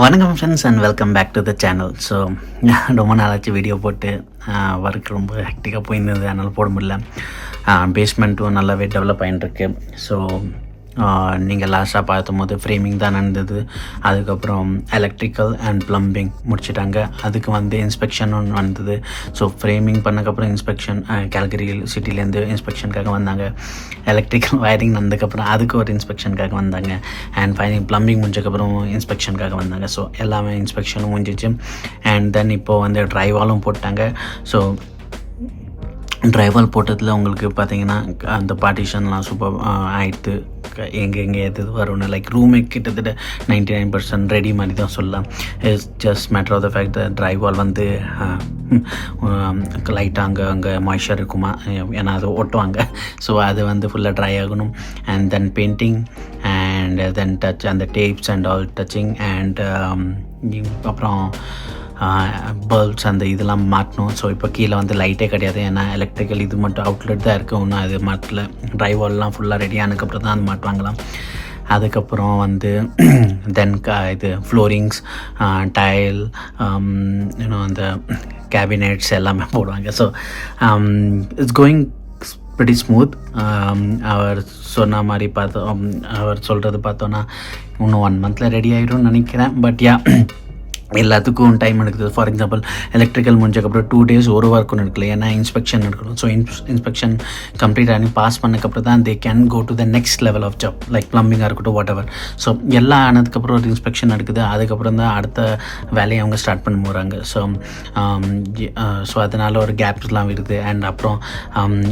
வணக்கம் friends and welcome back to the channel. So ரொம்ப நாளாச்சு வீடியோ போட்டு ஒர்க் ரொம்ப ஹெக்டிக்காக போயிருந்தது, அதனால் போட முடியல. பேஸ்மெண்ட்டும் நல்லாவே டெவலப் ஆகிட்டுருக்கு. ஸோ நீங்கள் லாஸ்ட்டாக பார்த்தும்போது ஃப்ரேமிங் தான் நடந்தது. அதுக்கப்புறம் எலக்ட்ரிக்கல் அண்ட் ப்ளம்பிங் முடிச்சிட்டாங்க. அதுக்கு வந்து இன்ஸ்பெக்ஷன் ஒன்று வந்தது. ஸோ ஃப்ரேமிங் பண்ணக்கப்புறம் இன்ஸ்பெக்ஷன் கேல்கரி சிட்டிலேருந்து இன்ஸ்பெக்ஷனுக்காக வந்தாங்க. எலக்ட்ரிக்கல் வயரிங் வந்ததுக்கப்புறம் அதுக்கு ஒரு இன்ஸ்பெக்ஷனுக்காக வந்தாங்க. அண்ட் ஃபைனல் ப்ளம்பிங் முடிஞ்சக்கப்புறம் இன்ஸ்பெக்ஷனுக்காக வந்தாங்க. ஸோ எல்லாமே இன்ஸ்பெக்ஷனும் முடிஞ்சிச்சு. அண்ட் தென் இப்போது வந்து ட்ரைவாலும் போட்டாங்க. ஸோ ட்ரைவால் போட்டதில் உங்களுக்கு பார்த்தீங்கன்னா அந்த பார்ட்டிஷன்லாம் சூப்பர் ஆயிடுத்து. எங்கே எது வரும்னு லைக் ரூமே கிட்டத்தட்ட 99% ரெடி மாதிரி தான் சொல்லலாம். It's just matter of the fact drywall வந்து லைட்டாக அங்கே மாய்ஸ்சர் இருக்குமா, ஏன்னா அது ஒட்டுவாங்க. ஸோ அது வந்து ஃபுல்லாக ட்ரை ஆகணும். And then painting and then touch அந்த tapes and all touching and அப்புறம் பல்ப்ஸ் அந்த இதெல்லாம் மாட்டணும். ஸோ இப்போ கீழே வந்து லைட்டே கிடையாது, ஏன்னா எலக்ட்ரிக்கல் இது மட்டும் அவுட்லெட் தான் இருக்குது. ஒன்றும் அது மாட்டல. ட்ரைவால்லாம் ஃபுல்லாக ரெடி ஆனதுக்கப்புறம் தான் அது மாட்டுவாங்களாம். அதுக்கப்புறம் வந்து தென் இது ஃப்ளோரிங்ஸ், டைல், இன்னும் அந்த கேபினெட்ஸ் எல்லாமே போடுவாங்க. So it's going pretty smooth. அவர் சொன்ன மாதிரி பார்த்தோம், அவர் சொல்கிறது பார்த்தோன்னா இன்னும் 1 monthல ரெடி ஆகிடும்னு நினைக்கிறேன். பட் யா, எல்லாத்துக்கும் டைம் எடுக்குது. ஃபார் எக்ஸாம்பிள் எலக்ட்ரிக்கல் முடிஞ்சக்கப்புறம் 2 days ஒரு ஒர்க் ஒன்று எடுக்கல, ஏன்னா இன்ஸ்பெக்ஷன் எடுக்கணும். ஸோ இன்ஸ்பெக்ஷன் கம்ப்ளீட் ஆகி பாஸ் பண்ணக்கப்புறம் தான் they can go to the next level of job, like ப்ளம்பிங்காக இருக்கட்டும், வாட் எவர். ஸோ எல்லாம் ஆனதுக்கப்புறம் ஒரு இன்ஸ்பெக்ஷன் எடுக்குது. அதுக்கப்புறம் தான் அடுத்த வேலையை அவங்க ஸ்டார்ட் பண்ண போகிறாங்க. ஸோ அதனால் ஒரு கேப்ஸ்லாம் வருது. அண்ட் அப்புறம்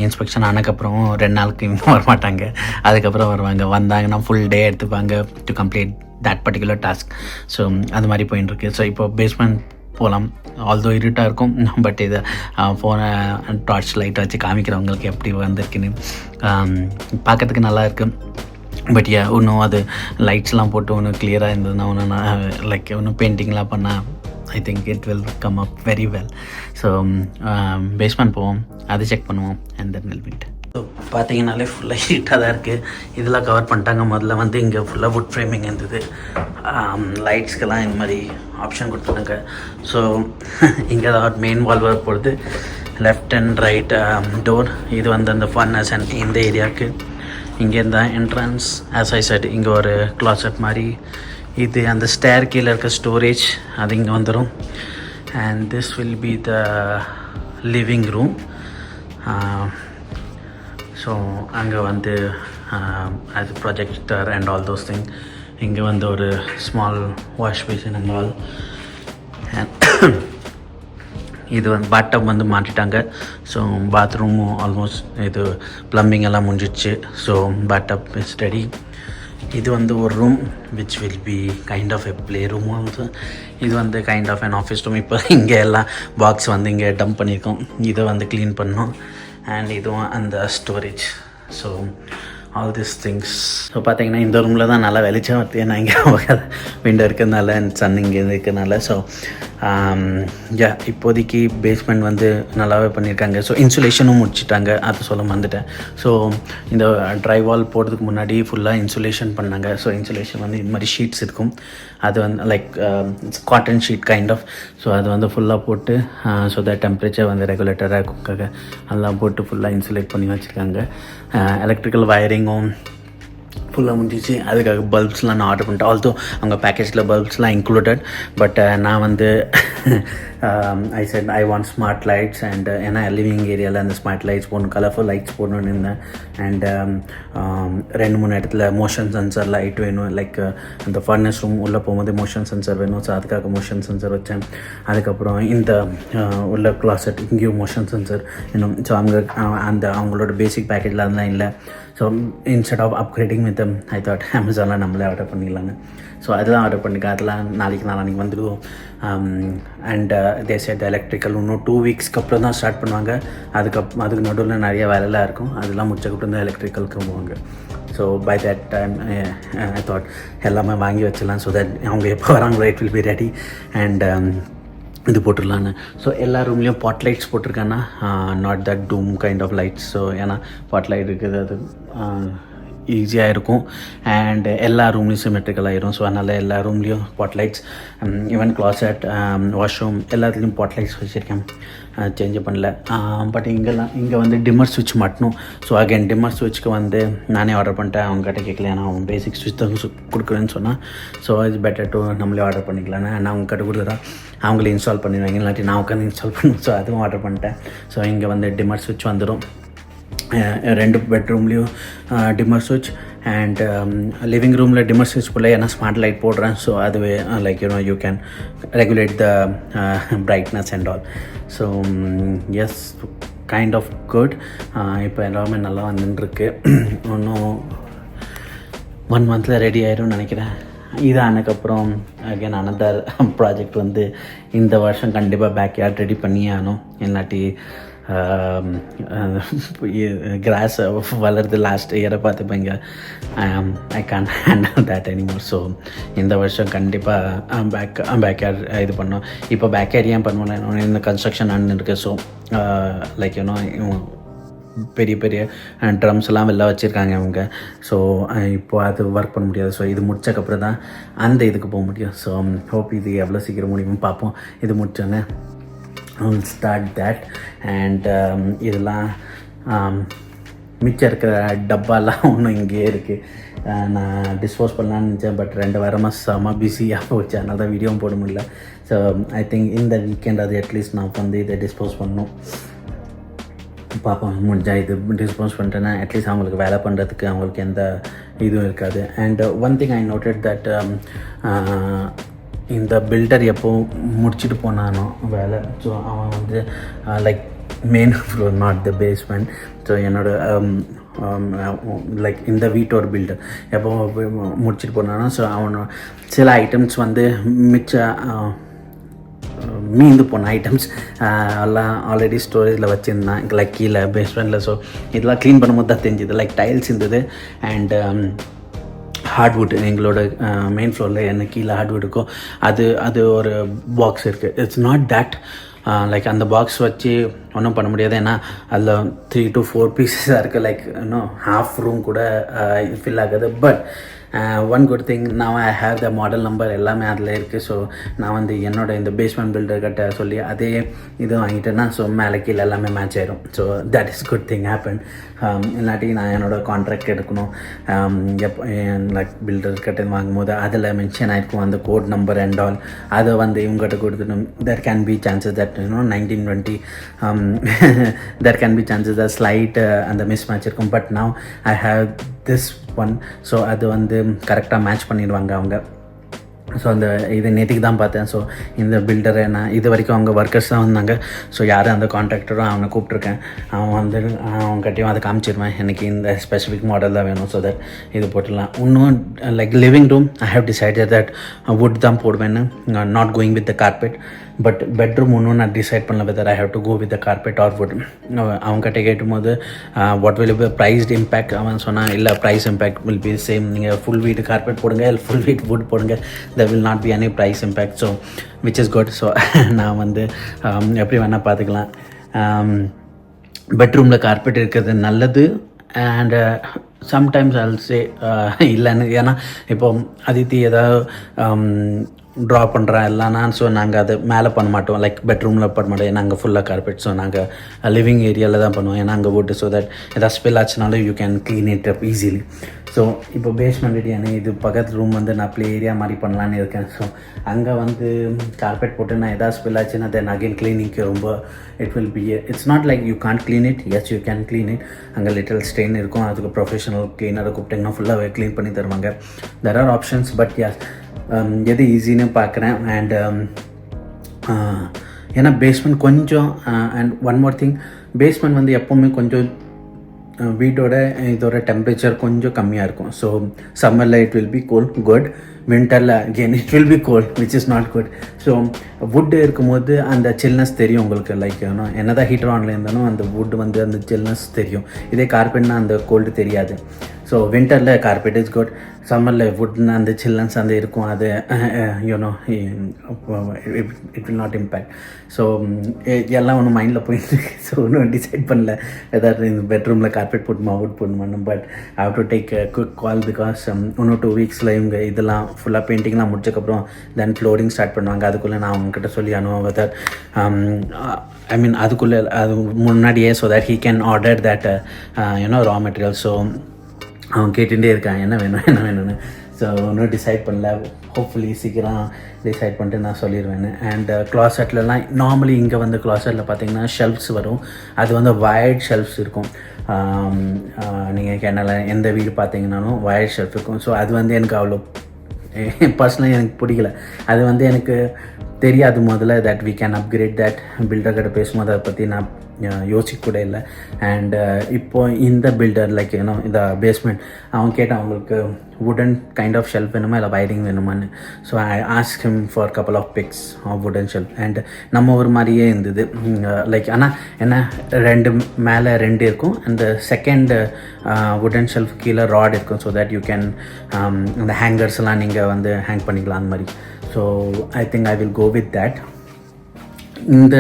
இன்ஸ்பெக்ஷன் ஆனதுக்கப்புறம் 2 நாளுக்கு இன்னும் வரமாட்டாங்க. அதுக்கப்புறம் வருவாங்க. வந்தாங்கன்னா ஃபுல் டே எடுத்துப்பாங்க to complete that particular task. So அது மாதிரி போயின்ட்டுருக்கு. ஸோ இப்போ பேஸ்மெண்ட் போகலாம். ஆல்தோ இருட்டாக இருக்கும், பட் இதை ஃபோனை டார்ச் லைட்டை வச்சு காமிக்கிறவங்களுக்கு எப்படி வந்திருக்குன்னு பார்க்கறதுக்கு நல்லா இருக்குது. பட் யா, இன்னும் அது லைட்ஸ்லாம் போட்டு ஒன்று கிளியராக இருந்ததுன்னா ஒன்று லைக் ஒன்று பெயிண்டிங்லாம் பண்ணால் I think it will come up very well. So basement போவோம், அதை செக் பண்ணுவோம் and then we'll meet. So பார்த்தீங்கன்னாலே ஃபுல்லாக ஹீட்டாக தான் இருக்குது. இதெல்லாம் கவர் பண்ணிட்டாங்க. முதல்ல வந்து இங்கே ஃபுல்லாக வுட் ஃப்ரேமிங் இருந்தது. லைட்ஸ்க்கெல்லாம் இந்த மாதிரி ஆப்ஷன் கொடுத்துருந்தாங்க. ஸோ இங்கே தான் மெயின் வால் ஒர்க் போடுது. Left and right door. இது வந்து அந்த ஃபர்னஸ் அண்ட் இந்த ஏரியாவுக்கு. இங்கே இருந்தால் என்ட்ரன்ஸ். ஆஸ் ஐ செட், இங்கே ஒரு க்ளாசட் மாதிரி. இது அந்த ஸ்டேர் கீழே இருக்க ஸ்டோரேஜ், அது இங்கே வந்துடும். And this will be the living room. So அங்கே வந்து அது projector and all those thing. இங்கே வந்து ஒரு small wash basin and all. இது வந்து பாத்டப் வந்து மாட்டிட்டாங்க. ஸோ பாத்ரூமும் ஆல்மோஸ்ட் இது ப்ளம்பிங் எல்லாம் முடிஞ்சிச்சு. So bathtub is ready. இது வந்து ஒரு room which will be kind of a play room also. இது வந்து kind of an office room. இப்போ இங்கே எல்லாம் பாக்ஸ் வந்து இங்கே டம்ப் பண்ணியிருக்கோம். இதை வந்து க்ளீன் பண்ணோம். அண்ட் இதுவும் அந்த storage. So all this things. So பார்த்தீங்கன்னா இந்த ரூமில் தான் நல்லா வெளிச்சம் வருது, ஏன்னா இங்கே விண்டோ இருக்கிறதுனால அண்ட் சன் இங்கே இருக்கிறதுனால. ஸோ யா, இப்போதைக்கு பேஸ்மெண்ட் வந்து நல்லாவே பண்ணியிருக்காங்க. ஸோ இன்சுலேஷனும் முடிச்சிட்டாங்க, அது சொல்ல மறந்துட்டேன். ஸோ இந்த ட்ரைவால் போடுறதுக்கு முன்னாடி ஃபுல்லாக இன்சுலேஷன் பண்ணாங்க. ஸோ இன்சுலேஷன் வந்து இந்த மாதிரி ஷீட்ஸ் இருக்கும். அது வந்து like cotton sheet kind of. So அது வந்து ஃபுல்லாக போட்டு ஸோ த டெம்பரேச்சர் வந்து ரெகுலேட்டராக இருக்குக்காக அதெல்லாம் போட்டு ஃபுல்லாக இன்சுலேட் பண்ணி வச்சுருக்காங்க. எலக்ட்ரிக்கல் வயரிங்கும் ஃபுல்லாக முடிஞ்சிச்சு. அதுக்காக பல்ப்ஸ்லாம் நான் ஆர்டர் பண்ணிட்டேன். ஆல்சோ அவங்க பேக்கேஜில் பல்ப்ஸ்லாம் இன்க்ளூடட். பட் நான் வந்து ஐ set I want smart lights. And ஏன்னா லிவிங் ஏரியாவில் அந்த ஸ்மார்ட் லைட்ஸ் போடணும், கலர்ஃபுல் லைட்ஸ் போடணுன்னு இருந்தேன். அண்ட் 2-3 இடத்துல மோஷன் சென்சர் லைட் வேணும். லைக் அந்த ஃபர்னஸ் ரூம் உள்ளே போகும்போது மோஷன் சென்சர் வேணும். ஸோ அதுக்காக மோஷன் சென்சர் வச்சேன். அதுக்கப்புறம் இந்த உள்ள க்ளாசட் இங்கேயும் மோஷன் சென்சர் இன்னும். ஸோ அந்த அவங்களோட பேசிக் பேக்கேஜில் அதெல்லாம் இல்லை. So instead of upgrading with I thought அமேசானில் நம்மளே ஆர்டர் பண்ணிடலான்னு. ஸோ அதெல்லாம் ஆர்டர் பண்ணிக்க. அதெல்லாம் நாளைக்கு வந்துடுவோம். அண்ட் தே செட் எலக்ட்ரிக்கல் இன்னும் 2 weeksக்கு அப்புறம் தான் ஸ்டார்ட் பண்ணுவாங்க. அதுக்கு நடுவில் நிறைய வேலைலாம் இருக்கும். அதெல்லாம் முடிச்சக்கப்புறம் தான் எலக்ட்ரிக்கலுக்கு போவாங்க. So by that time I thought எல்லாமே வாங்கி வச்சிடலாம். ஸோ தட் அவங்க எப்போ வராங்களோ it will be ready. And இது போட்டுடலான்னு. ஸோ எல்லா ரூம்லேயும் பாட் லைட்ஸ் போட்டிருக்கேன்னா not that dome kind of lights. So ஏன்னா பாட் லைட் இருக்குது, அது ஈஸியாக இருக்கும். அண்ட் எல்லா ரூம்லேயும் சிமெட்ரிக்கல் ஆயிரும். ஸோ அதனால் எல்லா ரூம்லேயும் ஸ்பாட்லைட்ஸ், ஈவன் க்ளாசட், வாஷ்ரூம் எல்லாத்துலேயும் ஸ்பாட்லைட்ஸ் வச்சுருக்கேன். சேஞ்சு பண்ணல. பட் இங்கே வந்து டிம்மர் ஸ்விட்ச் மாட்டணும். ஸோ அகைன் டிம்மர் ஸ்விட்ச்க்கு வந்து நானே ஆர்டர் பண்ணிட்டேன். அவங்ககிட்ட கேட்கல, ஏன்னா அவன் பேசிக் ஸ்விட்ச் தான் கொடுக்குறேன்னு சொன்னால். ஸோ இட்ஸ் பெட்டர் டு நம்மளே ஆர்டர் பண்ணிக்கலான்னு நான் அவங்ககிட்ட கொடுத்துட்டா அவங்களே இன்ஸ்டால் பண்ணிடுவாங்க, இல்லாட்டி நான் உட்காந்து இன்ஸ்டால் பண்ணுவேன். ஸோ அதுவும் ஆர்டர் பண்ணிட்டேன். ஸோ இங்கே வந்து டிம்மர் ஸ்விட்ச் வந்துடும். 2 பெட்ரூம்லேயும் டிம்மர் ஸ்விட்ச் அண்ட் லிவிங் ரூமில் டிம்மர் ஸ்விட்ச் போல் ஏன்னா ஸ்மார்ட் லைட் போடுறேன். ஸோ அதுவே like you can regulate the brightness and all. So yes, kind of good. இப்போ எல்லாமே நல்லா வந்துட்டுருக்கு. இன்னும் 1 மந்தில் ரெடி ஆயிடும்னு நினைக்கிறேன். இது ஆனதுக்கப்புறம் அகேன் அனதர் ப்ராஜெக்ட் வந்து இந்த வருஷம் கண்டிப்பாக பேக்யார்ட் ரெடி பண்ணியே ஆகணும். இல்லாட்டி கிராஸ் வளருது லாஸ்ட் இயரை பார்த்துப்பேங்க. I can't handle that anymore. So இந்த வருஷம் கண்டிப்பாக பேக்யார்ட் இது பண்ணோம். இப்போ பேக்யார்ட் ஏன் பண்ணுவோம், இந்த கன்ஸ்ட்ரக்ஷன் இருக்குது. ஸோ லைக் பெரிய பெரிய ட்ரம்ஸ்லாம் வெளில வச்சுருக்காங்க அவங்க. ஸோ இப்போ அது ஒர்க் பண்ண முடியாது. ஸோ இது முடிச்சக்கப்புறம் தான் அந்த இதுக்கு போக முடியும். ஸோ ஹோப் இது எவ்வளோ சீக்கிரம் முடியும்னு பார்ப்போம். இது முடிச்சோன்னே ஸ்டார்ட் தேட். அண்ட் இதெல்லாம் மிச்சம் இருக்கிற டப்பாலாம் ஒன்றும் இங்கேயே இருக்குது. நான் டிஸ்போஸ் பண்ணலான்னு நினச்சேன். பட் 2 வாரமாக செம்ம பிஸியாக போச்சு, அதனால தான் வீடியோவும் போட முடியல. ஸோ ஐ திங்க் இந்த வீக்கெண்ட் அது அட்லீஸ்ட் நான் வந்து இதை டிஸ்போஸ் பண்ணணும். பார்ப்போம், முடிஞ்சால் இது டிஸ்போஸ் பண்ணிட்டேன்னா அட்லீஸ்ட் அவங்களுக்கு வேலை பண்ணுறதுக்கு அவங்களுக்கு எந்த இதுவும் இருக்காது. And one thing I noted that இந்த பில்டர் எப்போ முடிச்சுட்டு போனானோ வேலை, ஸோ அவன் வந்து like main floor not the basement. So like இந்த வீட்டோட பில்டர் எப்போ முடிச்சுட்டு போனானோ, ஸோ அவனோட சில ஐட்டம்ஸ் வந்து மீந்து போன ஐட்டம்ஸ் எல்லாம் ஆல்ரெடி ஸ்டோரேஜில் வச்சுருந்தான் லைக் கீழே பேஸ்மெண்ட்டில். ஸோ இதெல்லாம் க்ளீன் பண்ணும்போது தான் தெரிஞ்சுது. லைக் டைல்ஸ் இருந்தது அண்ட் ஹார்ட்வுட் எங்களோட மெயின் ஃப்ளோரில் என்ன கீழே ஹார்ட்வுட் இருக்கோ அது ஒரு பாக்ஸ் இருக்குது. இட்ஸ் நாட் தட் லைக் அந்த பாக்ஸ் வச்சு ஒன்றும் பண்ண முடியாது. ஏன்னா அதில் 3 to 4 பீஸஸாக இருக்குது. லைக் இன்னும் ஹாஃப் ரூம் கூட ஃபில் ஆகுது. பட் ஒன் குட் திங், நான் I have the model number எல்லாமே அதில் இருக்குது. ஸோ நான் வந்து என்னோட இந்த பேஸ்மெண்ட் பில்டர்கிட்ட சொல்லி அதே இது வாங்கிட்டேன்னா ஸோ மேலே கீழே எல்லாமே மேட்ச் ஆயிடும். So that is good thing happen. இல்லாட்டி நான் என்னோடய கான்ட்ராக்ட் எடுக்கணும். லைக் பில்டர்கிட்ட வாங்கும்போது அதில் மென்ஷன் ஆகிருக்கும் அந்த கோட் நம்பர் அண்ட் ஆல். அதை வந்து இவங்ககிட்ட கொடுத்துட்டோம். There can be chances that 1920 there can be chances the slide அந்த மிஸ் மேட்ச் இருக்கும். But now I have this one. So அது வந்து கரெக்டாக மேட்ச் பண்ணிடுவாங்க அவங்க. ஸோ அந்த இது நேற்றுக்கு தான் பார்த்தேன். ஸோ இந்த பில்டரை நான் இது வரைக்கும் அவங்க ஒர்க்கர்ஸ் தான் வந்தாங்க. ஸோ யாரும் அந்த கான்ட்ராக்டரும் அவனை கூப்பிட்ருக்கேன். அவன் வந்து அவங்ககிட்டையும் அதை காமிச்சிடுவேன், எனக்கு இந்த ஸ்பெசிஃபிக் மாடல் தான் வேணும். ஸோ தட் இது போட்டுடலாம். இன்னும் like living room I have decided that wood தான் போடுவேன்னு, not going with the carpet. But bedroom இன்னும் நான் டிசைட் பண்ணல whether I have to go with the carpet or wood. அவங்ககிட்ட கேட்டும்போது what will be priced impact அவன் சொன்னால், இல்லை price impact will be same. நீங்கள் ஃபுல் வீட் கார்பெட் போடுங்க, இல்லை ஃபுல் வீட் வுட் போடுங்க, there will not be any price impact. So which is good. So நான் வந்து எப்படி வேணால் பார்த்துக்கலாம். பெட்ரூமில் கார்பெட் இருக்கிறது நல்லது. அண்ட் சம்டைம்ஸ் I'll say இல்லைன்னு, ஏன்னா இப்போ அதித்தி ஏதாவது ட்ரா பண்ணுறேன் இல்லைனா, ஸோ நாங்கள் அதை மேலே பண்ண மாட்டோம். லைக் பெட்ரூமில் பண்ண மாட்டோம், நாங்கள் ஃபுல்லாக கார்பெட். ஸோ நாங்கள் லிவிங் ஏரியாவில் தான் பண்ணுவோம், ஏன்னா அங்கே வுட்டு. ஸோ தட் ஏதாவது ஸ்பெல் ஆச்சுனாலும் you can clean it up easily. So இப்போ பேஸ்மெண்ட் ரெடியான இது பக்கத்து ரூம் வந்து நான் ப்ளே ஏரியா மாதிரி பண்ணலான்னு இருக்கேன். ஸோ அங்கே வந்து கார்பெட் போட்டு நான் எதாவது ஸ்பெல் ஆச்சுன்னா தென் அகெயின் க்ளீனிங்க்கு ரொம்ப it will be it's not like you can't clean it. Yes you can clean it. அங்கே லிட்டில் ஸ்டெயின் இருக்கும், அதுக்கு ப்ரொஃபஷனல் க்ளீனரை கூப்பிட்டிங்கன்னா ஃபுல்லாக க்ளீன் பண்ணி தருவாங்க. There are options. But yes எது ஈஸின்னு பார்க்குறேன். அண்ட் ஏன்னா பேஸ்மெண்ட் கொஞ்சம் and one more thing, basement வந்து எப்போவுமே கொஞ்சம் வீட்டோட இதோட டெம்பரேச்சர் கொஞ்சம் கம்மியாக இருக்கும். ஸோ சம்மரில் it will be cold good, வின்டரில் again it will be cold which is not good. So wood இருக்கும்போது அந்த சில்னஸ் தெரியும் உங்களுக்கு. லைக் என்ன தான் ஹீட்டர் ஆனில் இருந்தாலும் அந்த வுட் வந்து அந்த சில்னஸ் தெரியும். இதே கார்பெட்னா அந்த கோல்டு தெரியாது. ஸோ வின்டரில் கார்பெட் இஸ் குட், சம்மரில் வுட்னு அந்த சில்லன்ஸ் அந்த இருக்கும், அது you know it will not impact. So எல்லாம் ஒன்று மைண்டில் போயிட்டு ஸோ ஒன்றும் டிசைட் பண்ணல ஏதாவது இந்த பெட்ரூமில் கார்பெட் போட்டுமா வுட் போடணுமான்னு. But I have to take quick call because இன்னும் 2 வீக்ஸில் இவங்க இதெல்லாம் ஃபுல்லாக பெயிண்டிங்லாம் முடிச்சக்கப்புறம் தென் ஃப்ளோரிங் ஸ்டார்ட் பண்ணுவாங்க. அதுக்குள்ளே நான் அவங்ககிட்ட சொல்லி அனுபவம் வெதர் ஐ மீன் அதுக்குள்ளே அது முன்னாடியே so that he can order that you know raw material. So அவன் கேட்டுகிட்டே இருக்கான் என்ன வேணும்னு. ஸோ ஒன்றும் டிசைட் பண்ணல, ஹோப்ஃபுல்லி சீக்கிரம் டிசைட் பண்ணிட்டு நான் சொல்லிடுவேன். அண்ட் க்ளாசெட்லலாம் நார்மலி இங்கே வந்து க்ளாசெட்டில் பார்த்தீங்கன்னா ஷெல்ஃப்ஸ் வரும், அது வந்து வயர்ட் ஷெல்ஃப்ஸ் இருக்கும். நீங்கள் கேட்டால எந்த வீடு பார்த்தீங்கன்னாலும் வயர்ட் ஷெல்ஃப் இருக்கும். ஸோ அது வந்து எனக்கு அவ்வளோ பர்சனலி எனக்கு பிடிக்கல, அது வந்து எனக்கு தெரியாது முதல்ல that we can upgrade that. பில்டர்கிட்ட பேசும்போது அதை பற்றி நான் யோசிக்க கூட இல்லை. அண்ட் இப்போது இந்த பில்டர் லைக் ஏன்னா இந்த பேஸ்மெண்ட் அவன் கேட்டான் அவங்களுக்கு வுடன் கைண்ட் ஆஃப் ஷெல்ஃப் வேணுமா இல்லை வயரிங் வேணுமான்னு. So I ask him for couple of pics of wooden shelf. And நம்ம ஒரு மாதிரியே இருந்தது லைக் ஆனால் என்ன 2 மேலே 2 இருக்கும், அந்த செகண்ட் வுடன் ஷெல்ஃப் கீழே ராட் இருக்கும். ஸோ தட் யூ கேன் அந்த ஹேங்கர்ஸ்லாம் நீங்கள் வந்து ஹேங் பண்ணிக்கலாம் அந்த மாதிரி. So I think I will go with that. இந்த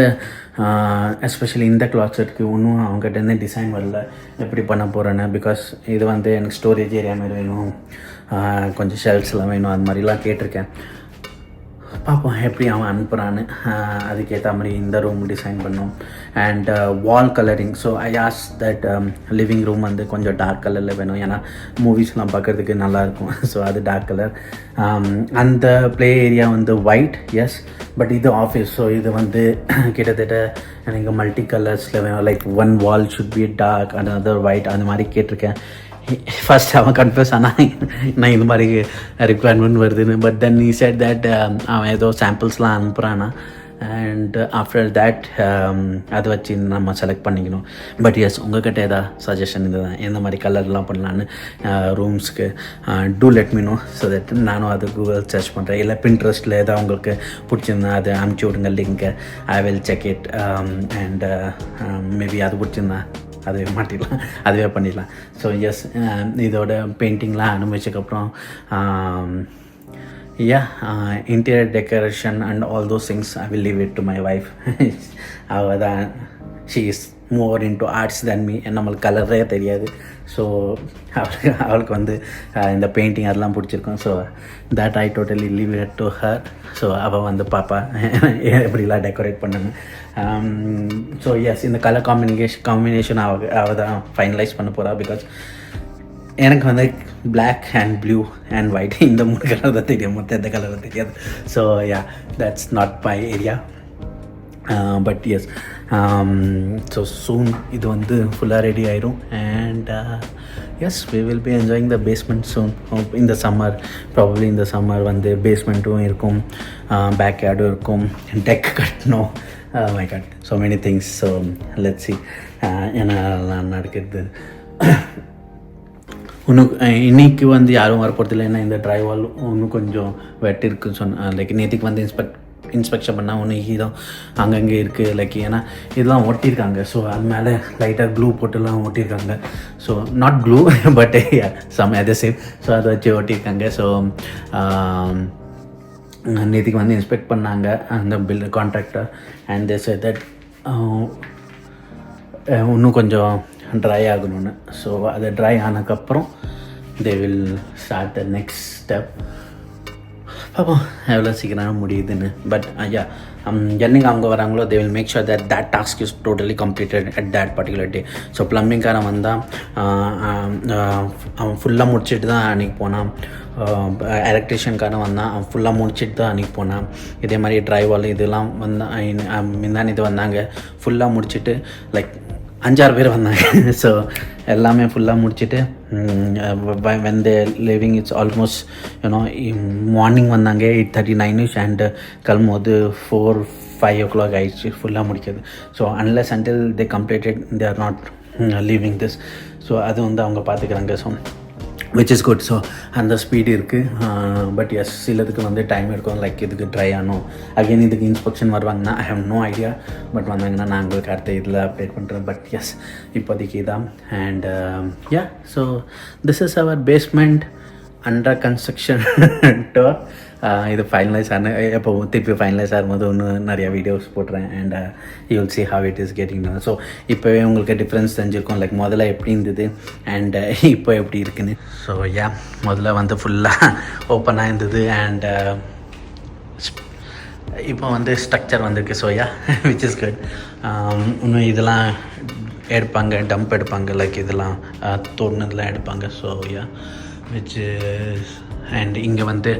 எஸ்பெஷலி இந்த கிளாஸருக்கு இன்னும் அவங்ககிட்டேருந்து டிசைன் வரல எப்படி பண்ண போகிறேன்னு. பிகாஸ் இது வந்து எனக்கு ஸ்டோரேஜ் ஏரியா மாதிரி வேணும், கொஞ்சம் ஷெல்ஃப்ஸ்லாம் வேணும், அது மாதிரிலாம் கேட்டிருக்கேன். பார்ப்போம் எப்படி அவன் அனுப்புகிறான்னு. அதுக்கேற்ற மாதிரி இந்த ரூம் டிசைன் பண்ணோம். And wall colouring, so I as that living room வந்து கொஞ்சம் டார்க் கலரில் வேணும், ஏன்னா மூவிஸ்லாம் பார்க்குறதுக்கு நல்லாயிருக்கும். ஸோ அது டார்க் கலர். அந்த ப்ளே ஏரியா வந்து ஒயிட், எஸ், பட் இது ஆஃபீஸ். ஸோ இது வந்து கிட்டத்தட்ட எனக்கு மல்டி கலர்ஸில் வேணும், like one wall should be dark and other white, அந்த மாதிரி கேட்டிருக்கேன். ஃபர்ஸ்ட் அவன் கன்ஃபியூஸ் ஆனால் நான் இந்த மாதிரி ரிக்வயர்மெண்ட் வருதுன்னு. But then he said that அவன் ஏதோ சாம்பிள்ஸ்லாம் அனுப்புகிறான்னா. அண்ட் ஆஃப்டர் தேட் அதை வச்சு நம்ம செலக்ட் பண்ணிக்கணும். பட் எஸ் உங்கள்கிட்ட ஏதாவது சஜஷன் இது தான் எந்த மாதிரி கலர்லாம் பண்ணலான்னு ரூம்ஸ்க்கு to let me know. So that நானும் அது கூகுள் சர்ச் பண்ணுறேன், இல்லை பின்ட்ரெஸ்ட்டில் ஏதாவது உங்களுக்கு பிடிச்சிருந்தா அது அனுப்பிச்சி விடுங்க லிங்க்கை. I will check it. And maybe அது பிடிச்சிருந்தா அதுவே மாட்டிடலாம், அதுவே பண்ணிடலாம். ஸோ எஸ் இதோட பெயிண்டிங்லாம் அனுபவிச்சதுக்கப்புறம் interior decoration and all those things I will leave it to my wife. அவள் தான் she is more into arts then me. நம்மளுக்கு கலரே தெரியாது. ஸோ அவளுக்கு வந்து இந்த பெயிண்டிங் அதெல்லாம் பிடிச்சிருக்கும். So that I totally leave it to her. So அவள் வந்து பாப்பா எப்படிலாம் டெக்கரேட் பண்ணணும். ஸோ எஸ் இந்த கலர் காம்பினேஷன் அவள் தான் ஃபைனலைஸ் பண்ண போகிறா. பிகாஸ் எனக்கு வந்து black and blue and white இந்த 3 கலர் தான் தெரியும், மொத்தம் எந்த கலரும் தெரியாது. So that's not my area. But yes so soon இது வந்து ஃபுல்லாக ரெடி ஆயிரும். And yes we will be enjoying the basement soon. இந்த சம்மர் ப்ராபப்ளி இந்த சம்மர் வந்து பேஸ்மெண்ட்டும் இருக்கும், பேக் யார்டும் இருக்கும், டெக் கட்டணும். My God so many things. So let's see என்ன நடக்கிறது. இன்னும் இன்றைக்கி வந்து யாரும் வரப்போகிறதில்ல, ஏன்னா இந்த ட்ரை வால் இன்னும் கொஞ்சம் வெட் இருக்குன்னு சொன்னேன். லைக் நேற்றுக்கு வந்து இன்ஸ்பெக்ஷன் பண்ணால் ஒன்று தான் அங்கங்கே இருக்குது. லைக் ஏன்னா இதெல்லாம் ஒட்டியிருக்காங்க. ஸோ அது மேலே லைட்டாக க்ளூ போட்டுலாம் ஒட்டியிருக்காங்க. So not glue but some other same. So அதை வச்சு ஒட்டியிருக்காங்க. ஸோ நேற்றுக்கு வந்து இன்ஸ்பெக்ட் பண்ணாங்க அந்த builder contractor. And they said that இன்னும் கொஞ்சம் ட்ரை ஆகணும்னு. ஸோ அது ட்ரை ஆனதுக்கப்புறம் they will start the next step. பார்ப்போம் எவ்வளோ சீக்கிரம் முடியுதுன்னு. பட் என்னைக்கு அவங்க வராங்களோ they will make sure that that task is totally completed at that particular day. So ப்ளம்பிங்காரன் வந்தால் அவன் ஃபுல்லாக முடிச்சுட்டு தான் அன்றைக்கி போனான். எலக்ட்ரிஷியன்காரன் வந்தான், அவன் ஃபுல்லாக முடிச்சுட்டு தான் அன்றைக்கி போனான். இதே மாதிரி ட்ரைவால் இதெல்லாம் முந்தானி இது வந்தாங்க, ஃபுல்லாக முடிச்சுட்டு லைக் 5-6 பேர் வந்தாங்க. ஸோ எல்லாமே ஃபுல்லாக முடிச்சுட்டு when they leaving it's almost morning வந்தாங்க 8:39 அண்ட் கிளம்பும்போது 4-5 o'clock ஆயிடுச்சு ஃபுல்லாக முடிக்கிறது. So unless until they completed they are not leaving this. So அது வந்து அவங்க பார்த்துக்கிறாங்க. So which is good. So அந்த ஸ்பீடு இருக்குது. பட் எஸ் சிலதுக்கு வந்து டைம் எடுக்கும். லைக் இதுக்கு ட்ரை ஆகணும், அகெயின் இதுக்கு இன்ஸ்பெக்ஷன் வருவாங்கன்னா I have no idea. But வந்தாங்கன்னா நான் உங்களுக்கு அடுத்த இதில் அப்டேட் பண்ணுறேன். பட் எஸ் இப்போதைக்கு தான். And yeah, so this is our basement under construction door. இது ஃபைனலைஸ் ஆன எப்போ திருப்பி ஃபைனலைஸ் ஆகும்போது இன்னும் நிறையா வீடியோஸ் போட்டுறேன். And you will see how it is getting. So இப்போவே உங்களுக்கு டிஃப்ரென்ஸ் தெரிஞ்சிருக்கும், லைக் முதல்ல எப்படி இருந்தது அண்ட் இப்போ எப்படி இருக்குன்னு. ஸோ யா, முதல்ல வந்து ஃபுல்லாக ஓப்பனாக இருந்தது. அண்ட் இப்போ வந்து ஸ்ட்ரக்சர் வந்திருக்கு. So yeah, which is good. இன்னும் இதெல்லாம் எடுப்பாங்க, டம்ப் எடுப்பாங்க, லைக் இதெல்லாம் தோணுதெல்லாம் எடுப்பாங்க. So yeah, which is, and இங்கே வந்து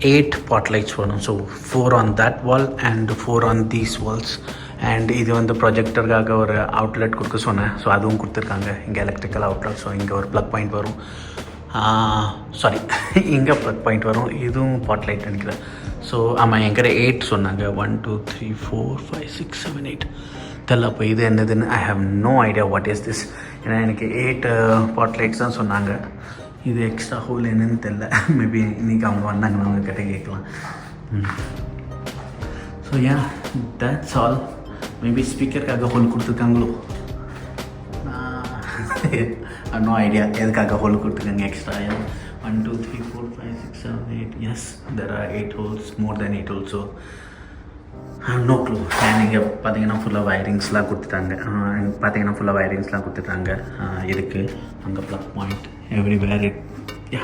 8 pot lights வரும். So 4 on that wall and 4 on these walls. And இது வந்து ப்ரொஜெக்டருக்காக ஒரு அவுட்லெட் கொடுக்க சொன்னேன். ஸோ அதுவும் கொடுத்துருக்காங்க. இங்கே எலக்ட்ரிக்கல் அவுட்லெட். ஸோ இங்கே ஒரு ப்ளக் பாயிண்ட் வரும். சாரி, இங்கே ப்ளக் பாயிண்ட் வரும். இதுவும் பாட் லைட் நினைக்கிறேன். ஸோ ஆமாம், என்கிட்ட 8 சொன்னாங்க. 1 2 3 4 5 6 7 8 தெரியல. அப்போ இது என்னதுன்னு I have no idea what is this. ஏன்னா எனக்கு 8 பாட் லைட்ஸ் தான் சொன்னாங்க. இது எக்ஸ்ட்ரா ஹோல் என்னன்னு தெரில. மேபி இன்றைக்கி அவங்க வந்தாங்கன்னா அவங்க கிட்டே கேட்கலாம். So yeah, that's all. Maybe ஸ்பீக்கருக்காக ஹோல் கொடுத்துருக்காங்களோ, நோ ஐடியா எதுக்காக ஹோல் கொடுத்துருக்காங்க extra. 1 2 3 4 5 6 7 8 yes, there are 8 holes, more then 8 holes. So no clue. And இங்கே பார்த்தீங்கன்னா ஃபுல்லாக வயரிங்ஸ்லாம் கொடுத்துட்டாங்க. பார்த்தீங்கன்னா ஃபுல்லாக வயரிங்ஸ்லாம் கொடுத்துட்டாங்க. இருக்குது அங்கே plug point everywhere. It yeah,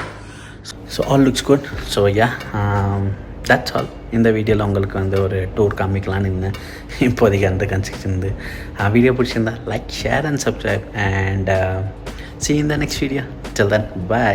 so all looks good. So yeah, that's all. இந்த வீடியோவில் உங்களுக்கு வந்து ஒரு டூர் காமிக்கலான்னு இருந்தேன். இப்போதைக்கு அந்த கன்ஸ்ட்ரக்ஷன் வந்து வீடியோ பிடிச்சிருந்தா like, share and subscribe. And see you in the next video. Till then, bye.